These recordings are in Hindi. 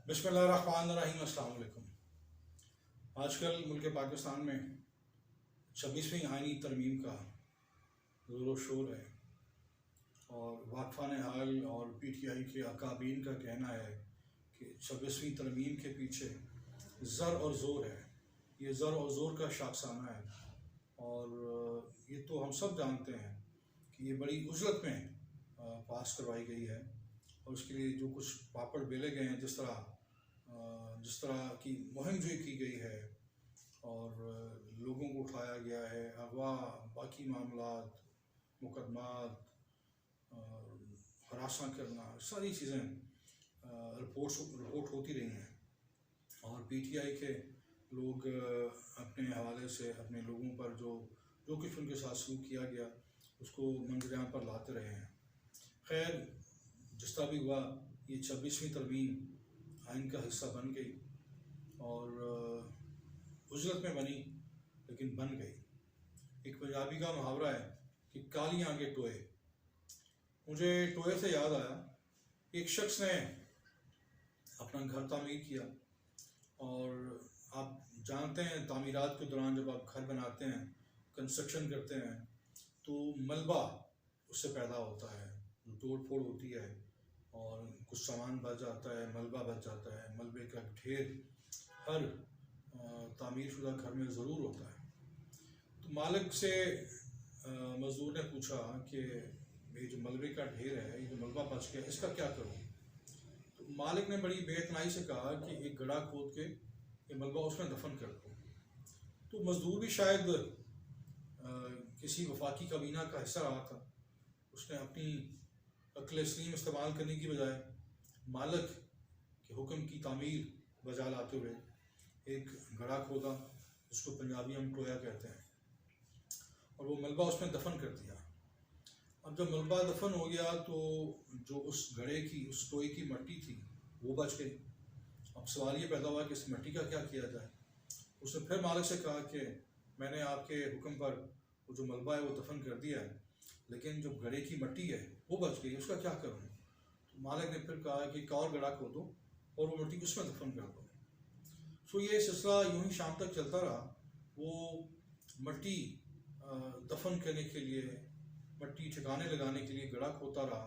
बिस्मिल्लाहिर्रहमानिर्रहीम। अस्सलाम वालेकुम। आजकल मुल्क पाकिस्तान में 26वीं आइनी तरमीम का ज़ोर शोर है और वाक़फ़ान हाल और PTI के अकाबीन का कहना है कि 26वीं तरमीम के पीछे ज़र और ज़ोर है। ये ज़र और ज़ोर का शाखसाना है और ये तो हम सब जानते हैं कि ये बड़ी उजलत में पास करवाई गई है और उसके लिए जो कुछ पापड़ बेले गए हैं, जिस तरह की मुहिम जो की गई है और लोगों को उठाया गया है, अगवा, बाकी मामलात, मुकदमात, हरासा करना, सारी चीज़ें रिपोर्ट होती रही हैं और PTI के लोग अपने हवाले से अपने लोगों पर जो कुछ उनके साथ सलूक किया गया उसको मंजरां पर लाते रहे हैं। खैर, जिस तरह भी हुआ, ये 26वीं तरमीम आइन का हिस्सा बन गई और उजलत में बनी, लेकिन बन गई। एक पंजाबी का मुहावरा है कि काली आंखें टोए। मुझे टोए से याद आया, एक शख्स ने अपना घर तामीर किया और आप जानते हैं तामीरात के दौरान जब आप घर बनाते हैं, कंस्ट्रक्शन करते हैं, तो मलबा उससे पैदा होता है, जो तोड़ फोड़ होती है और कुछ सामान बच जाता है, मलबा बच जाता है। मलबे का ढेर हर तामीर शुदा घर में ज़रूर होता है। तो मालिक से मज़दूर ने पूछा कि ये जो मलबे का ढेर है, ये जो मलबा बच गया, इसका क्या करूँ? तो मालिक ने बड़ी बेइत्तनाई से कहा कि एक गड्ढा खोद के ये मलबा उसमें दफन कर दो। तो मज़दूर भी शायद किसी वफाकी काबीना का हिस्सा रहा था। उसने अपनी अक्ल सलीम इस्तेमाल करने की बजाय मालिक के हुक्म की तामीर बजा लाते हुए एक गड्ढा खोदा, जिसको पंजाबी हम टोया कहते हैं, और वो मलबा उसमें दफन कर दिया। अब जब मलबा दफन हो गया तो जो उस गड्ढे की, उस टोए की मट्टी थी, वो बच गई। अब सवाल ये पैदा हुआ कि इस मिट्टी का क्या किया जाए। उसने फिर मालिक से कहा कि मैंने आपके हुक्म पर वो जो मलबा है वो दफन कर दिया है, लेकिन जो गड्ढे की मिट्टी है वो बच गई, उसका क्या करूँ? तो मालिक ने फिर कहा कि एक और गड्ढा खोदो और वो मिट्टी उसमें दफन कर दो। सो ये सिलसिला यूं ही शाम तक चलता रहा। वो मिट्टी दफन करने के लिए, मिट्टी ठिकाने लगाने के लिए गड्ढा खोदता रहा,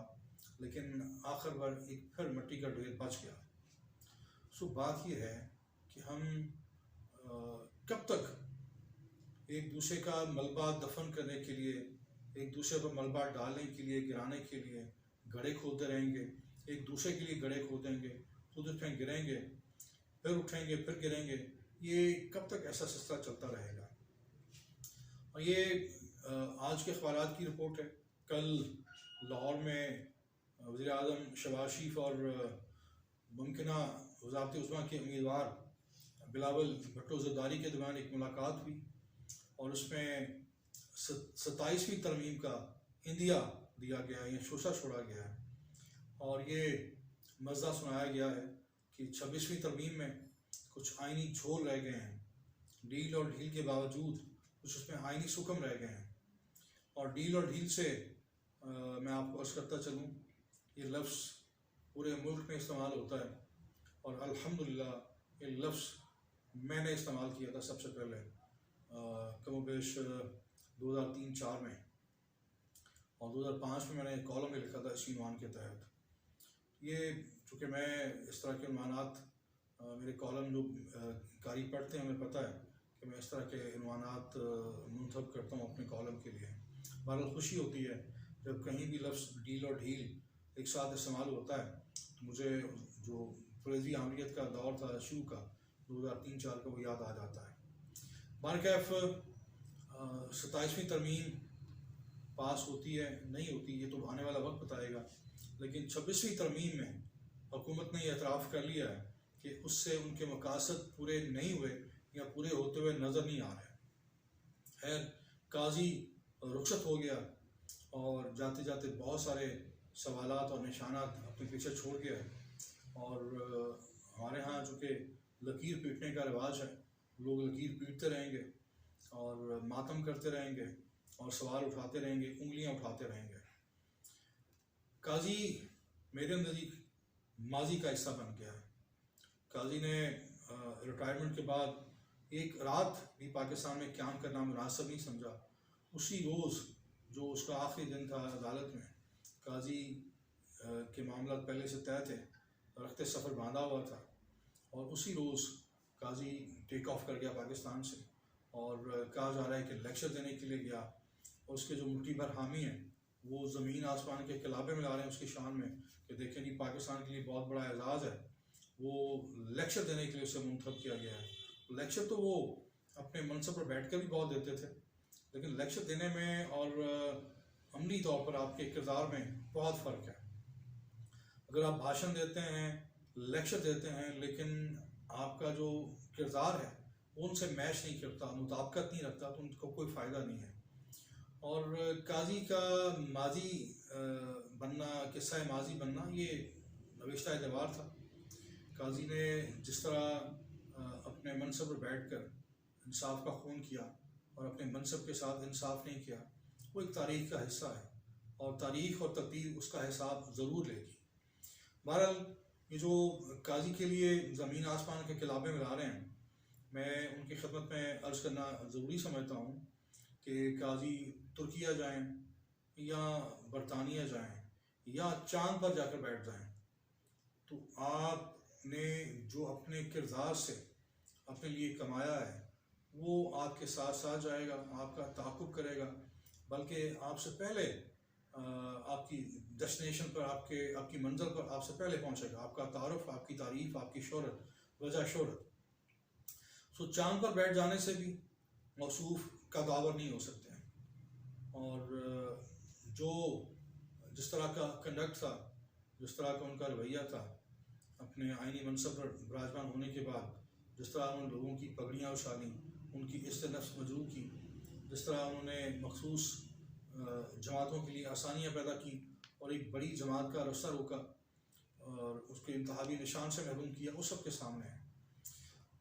लेकिन आखिर बार एक फिर मिट्टी का ढेर बच गया। सो बात यह है कि हम कब तक एक दूसरे का मलबा दफन करने के लिए, एक दूसरे पर मलबा डालने के लिए, गिराने के लिए गड्ढे खोदते रहेंगे, एक दूसरे के लिए गड्ढे खोदेंगे, खुद उसमें गिरेंगे, फिर उठेंगे, फिर गिरेंगे। ये कब तक ऐसा सिलसिला चलता रहेगा? और ये आज के अखबारात की रिपोर्ट है। कल लाहौर में वज़ीर आज़म शहबाज शरीफ और मुमकिना वज़ारत उज़्मा के उम्मीदवार बिलावल भुट्टो ज़रदारी के दरमियान एक मुलाकात हुई और उसमें 27वीं तरमीम का इंदिया दिया गया है, या शोशा छोड़ा गया है और ये मज़ा सुनाया गया है कि 26वीं तरमीम में कुछ आइनी झोल रह गए हैं। डील और ढील के बावजूद कुछ उसमें आइनी सुकम रह गए हैं और डील और ढील से मैं आपको अर्ज़ करता चलूँ, ये लफ्ज़ पूरे मुल्क में इस्तेमाल होता है और अल्हम्दुलिल्लाह ये लफ्ज़ मैंने इस्तेमाल किया था सबसे पहले कमोबेश 2003-04 में, और 2005 में मैंने कॉलम में लिखा था इसी उन्वान के तहत। ये चूँकि मैं इस तरह के उन्वानात, मेरे कॉलम जो कारी पढ़ते हैं उन्हें पता है कि मैं इस तरह के उन्वानात मुंतखब करता हूँ अपने कॉलम के लिए। बहरहाल खुशी होती है जब कहीं भी लफ्ज़ डील और ढील एक साथ इस्तेमाल होता है, तो मुझे जो फरेजी आमियत का दौर था शुरू का 2003-04 का, वो याद आ जाता है। बारकैफ 27वीं तरमीम पास होती है नहीं होती, ये तो आने वाला वक्त बताएगा, लेकिन 26वीं तरमीम में हुकूमत ने यह एतराफ़ कर लिया है कि उससे उनके मकासद पूरे नहीं हुए या पूरे होते हुए नज़र नहीं आ रहे। खैर, काजी रुखसत हो गया और जाते जाते बहुत सारे सवालात और निशानात अपने पीछे छोड़ गया है और हमारे यहाँ चूँकि लकीर पीटने का रिवाज है, लोग लकीर पीटते रहेंगे और मातम करते रहेंगे और सवाल उठाते रहेंगे, उंगलियां उठाते रहेंगे। काजी मेरे नज़दीक माजी का हिस्सा बन गया है काजी ने रिटायरमेंट के बाद एक रात भी पाकिस्तान में क़याम करना मुनासिब नहीं समझा। उसी रोज़ जो उसका आखिरी दिन था अदालत में, काजी के मामला पहले से तय थे, रखते सफ़र बांधा हुआ था, और उसी रोज़ काजी टेक ऑफ कर गया पाकिस्तान से। और कहा जा रहा है कि लेक्चर देने के लिए गया, और उसके जो मुट्ठी भर हामी हैं वो ज़मीन आसमान के खिलाफे में ला रहे हैं उसकी शान में कि देखें जी पाकिस्तान के लिए बहुत बड़ा एजाज़ है। वो लेक्चर देने के लिए उसे मुंतखब किया गया है। लेक्चर तो वो अपने मनसब पर बैठ कर भी बहुत देते थे, लेकिन लेक्चर देने में और अमली तौर पर आपके किरदार में बहुत फ़र्क है। अगर आप भाषण देते हैं, लेक्चर देते हैं, लेकिन आपका जो किरदार है वो उनसे मैच नहीं करता, मुताबिकत नहीं रखता, तो उनको कोई फ़ायदा नहीं है। और काजी का माजी बनना, किस्सा माजी बनना, ये नविश्ता एतबार था। काजी ने जिस तरह अपने मनसब पर बैठ कर इंसाफ का खून किया और अपने मनसब के साथ इंसाफ नहीं किया, वो एक तारीख़ का हिस्सा है, और तारीख़ और तकदीर उसका हिसाब ज़रूर लेगी। बहरहाल ये जो काजी के लिए ज़मीन आसमान के खिलाफे में ला रहे हैं, मैं उनकी खिदमत में अर्ज़ करना ज़रूरी समझता हूँ कि काजी तुर्किया जाएं या बरतानिया जाएं या चांद पर जाकर बैठ जाएं, तो आपने जो अपने किरदार से अपने लिए कमाया है वो आपके साथ साथ जाएगा, आपका ताक़ुब करेगा, बल्कि आपसे पहले आपकी डेस्टिनेशन पर, आपकी मंजिल पर आपसे पहले पहुंचेगा। आपका तारुफ, आपकी तारीफ़, आपकी शोहरत, वजह शोहरत। सो चांद पर बैठ जाने से भी मौसूफ़ का दावर नहीं हो सकते हैं। और जो जिस तरह का कंडक्ट था, जिस तरह का उनका रवैया था, अपने आइनी मनसब पर विराजमान होने के बाद जिस तरह उन लोगों की पगड़ियाँ उछाली, उनकी इज़्ज़त नफ्स मजरूह की, जिस तरह उन्होंने मखसूस जमातों के लिए आसानियाँ पैदा की और एक बड़ी जमात का रास्ता रोका और उसके इंतहाबी निशान से महरूम किया, वो सब के सामने है।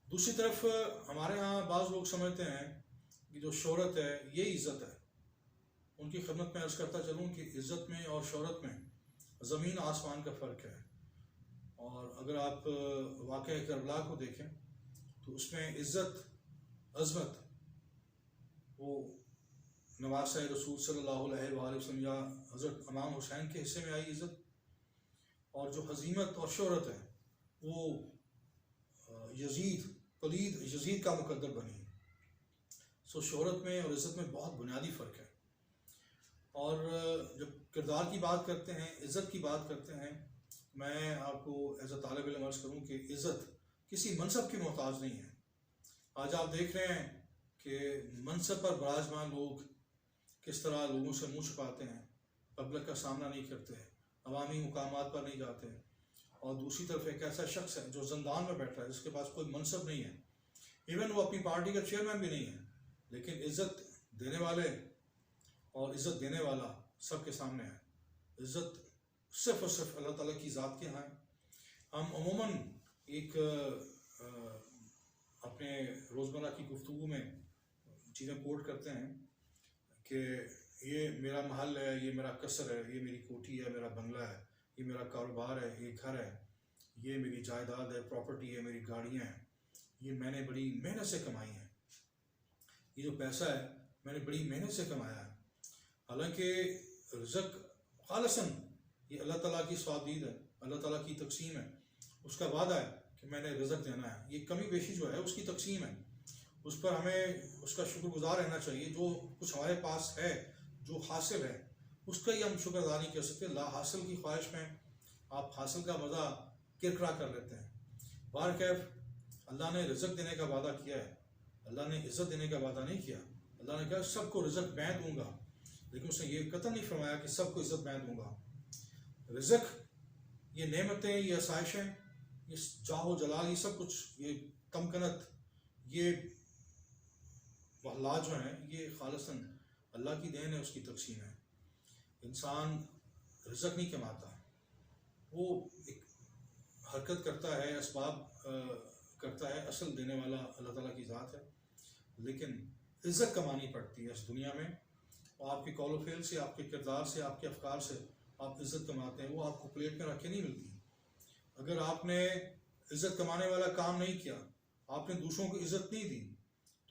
दूसरी तरफ हमारे यहाँ बाज़ लोग समझते हैं कि जो शोहरत है ये इज़्ज़त है। उनकी खिदमत में अर्ज़ करता चलूँ कि इज़्ज़त में और शोहरत में ज़मीन आसमान का फ़र्क है। और अगर आप वाक़या करबला को देखें तो उसमें इज़्ज़त, अज़मत वो नवासा रसूल सल्लल्लाहु अलैहि वसल्लम या हज़रत इमाम हुसैन के हिस्से में आई इज़्ज़त, और जो हज़ीमत और शोहरत है वो यजीद का मुकद्दर बनी। सो शोहरत में और इज़्ज़त में बहुत बुनियादी फ़र्क है। और जब किरदार की बात करते हैं, इज़्ज़त की बात करते हैं, मैं आपको एज अ तालिब इल्म अर्ज़ करूँ कि इज़्ज़त किसी मनसब की मोहताज नहीं है। आज आप देख रहे हैं कि मनसब पर विराजमान लोग किस तरह लोगों से मुँह छुपाते हैं, पब्लिक का सामना नहीं करते, अवामी मुकामात पर नहीं जाते, और दूसरी तरफ एक ऐसा शख्स है जो ज़ंदान में बैठा है, जिसके पास कोई मनसब नहीं है, इवन वो अपनी पार्टी का चेयरमैन भी नहीं है, लेकिन इज़्ज़त देने वाले और इज़्ज़त देने वाला सबके सामने है। इज़्ज़त सिर्फ़ और सिर्फ अल्लाह ताला की ज़ात के यहाँ है। हम अमूमन एक अपने रोज़मर्रा की गुफ्तगू में चीज़ें कोट करते हैं कि ये मेरा महल है, ये मेरा कसर है, ये मेरी कोठी है, मेरा बंगला है, ये मेरा कारोबार है, ये घर है, ये मेरी जायदाद है, प्रॉपर्टी है, मेरी गाड़ियाँ हैं, ये मैंने बड़ी मेहनत से कमाई हैं, ये जो पैसा है मैंने बड़ी मेहनत से कमाया है। हालांकि रिज़्क़ खालिसन ये अल्लाह ताला की स्वादीद है, अल्लाह ताला की तकसीम है, उसका वादा है कि मैंने रिज़्क़ देना है। ये कमी बेशी जो है उसकी तकसीम है, उस पर हमें उसका शुक्रगुज़ार रहना चाहिए। जो कुछ हमारे पास है, जो हासिल है, उसका ही हम शुक्र अदा नहीं कर सकते। ला हासिल की ख्वाहिश में आप हासिल का मज़ा किरकिरा कर लेते हैं। बारकैफ अल्लाह ने रिज़्क़ देने का वादा किया है, अल्लाह ने इज़्ज़त देने का वादा नहीं किया। अल्लाह ने कहा सबको रिज़्क़ मैं दूँगा, लेकिन उसने ये कतई नहीं फरमाया कि सबको इज़्ज़त मैं दूँगा। रिज़्क़, ये नेमतें, ये आसाइशें, ये जाहो जलाल, ये सब कुछ, ये तमकनत, ये महलात जो हैं, ये खालिसन अल्लाह की देन है, उसकी तकसीम है। इंसान रिज़्क़ नहीं कमाता, वो एक हरकत करता है, असबाब करता है, असल देने वाला अल्लाह ताला की ज़ात है। लेकिन इज़्ज़त कमानी पड़ती है इस दुनिया में, और आपके कौल व फ़िल से, आपके किरदार से, आपके अफ़कार से आप इज़्ज़त कमाते हैं, वो आपको प्लेट में रख के नहीं मिलती। अगर आपने इज्जत कमाने वाला काम नहीं किया, आपने दूसरों को इज्जत नहीं दी,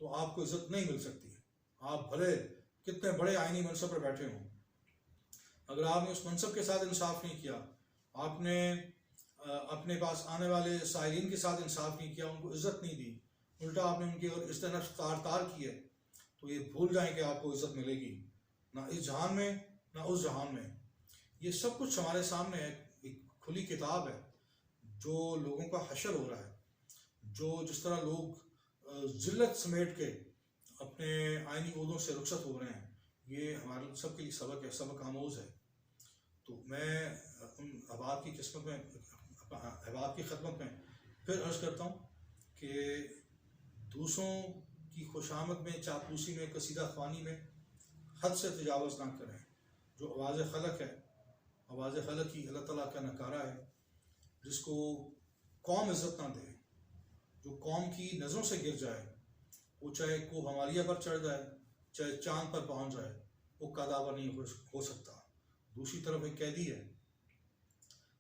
तो आपको इज्जत नहीं मिल सकती। आप भले कितने बड़े आईनी मनसब पर बैठे हों, अगर आपने उस मनसब के साथ इंसाफ नहीं किया, आपने अपने पास आने वाले साइलिन के साथ इंसाफ नहीं किया, उनको इज्जत नहीं दी, उल्टा आपने उनकी अगर इस तरह तार की है, तो ये भूल जाएं कि आपको इज्जत मिलेगी ना इस जहान में ना उस जहान में। ये सब कुछ हमारे सामने है, एक खुली किताब है। जो लोगों का हशर हो रहा है, जो जिस तरह लोग जिल्लत समेट के अपने आईनी ओहदों से रुखसत हो रहे हैं, ये हमारे सबके लिए सबक है, सबक आमोज़ है। तो मैं उन अहबाब की किस्मत में, अहबाब की खदमत में फिर अर्ज़ करता हूँ कि दूसरों की खुशामद में, चापलूसी में, कसीदा ख्वानी में हद से तजावज़ ना करें। जो आवाज़ खलक है, आवाज़ खलक ही अल्लाह ताला का नकारा है, जिसको कौम इज़्ज़त ना दे, जो कौम की नज़रों से गिर जाए, वो चाहे को हमालिया पर चढ़ जाए, चाहे चांद पर पहुंच जाए, वो कदावर नहीं हो सकता। दूसरी तरफ एक कैदी है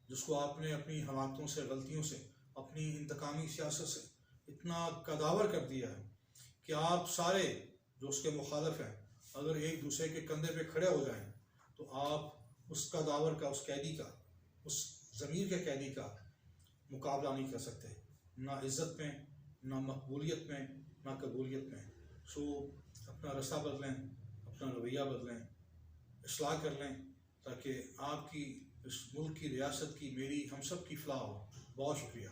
जिसको आपने अपनी हमाकतों से, गलतियों से, अपनी इंतकामी सियासत से इतना कदावर कर दिया है कि आप सारे जो उसके मुखालफ हैं, अगर एक दूसरे के कंधे पे खड़े हो जाएं, तो आप उस कदावर का, उस कैदी का, उस ज़मीर के कैदी का मुकाबला नहीं कर सकते, ना इज़्ज़त में, ना मकबूलियत में, ना कबूलियत में। सो अपना रास्ता बदलें, अपना रवैया बदलें, इस्लाह कर लें, ताकि आपकी इस मुल्क की, रियासत की, मेरी, हम सब की फलाह हो। बहुत शुक्रिया।